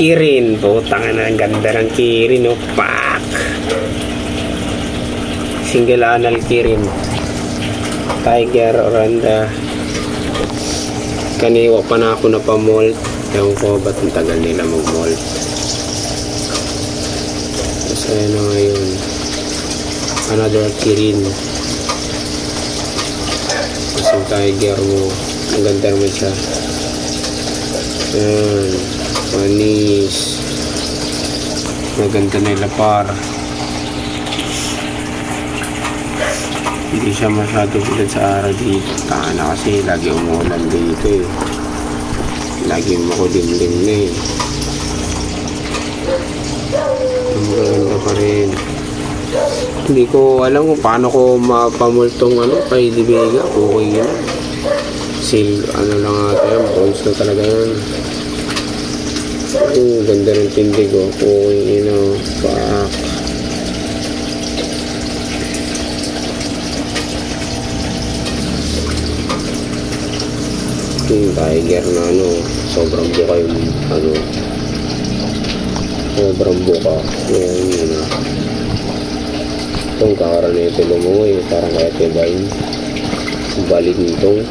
Kirin. Putang na, ang ganda ng Kirin. Oh, pak! Single anal Kirin. Tiger Oranda. Kaniwa pa na ako na pa-molt. Ewan ko ba't ang tagal nila mag-molt. Tapos ayan na ngayon. Another Kirin. Tapos yung Tiger mo. Ang ganda naman siya. Ayan. Panis. Maganda na yung lapar. Hindi siya masyado bilad sa araw dito. Taka na kasi lagi umulan dito eh. Lagi makulimlim na eh. Ang maganda pa rin. Hindi ko alam kung paano ko mapamultong kay Divega. Okay yun. Ano lang ata yan. Bones na talaga yan. Ganda ng tindig oh. Okay yun. Pak. Yung Tiger na sobrang buka yung sobrang buka yun itong kakara na ito lumungoy parang kaya tibayin balik nitong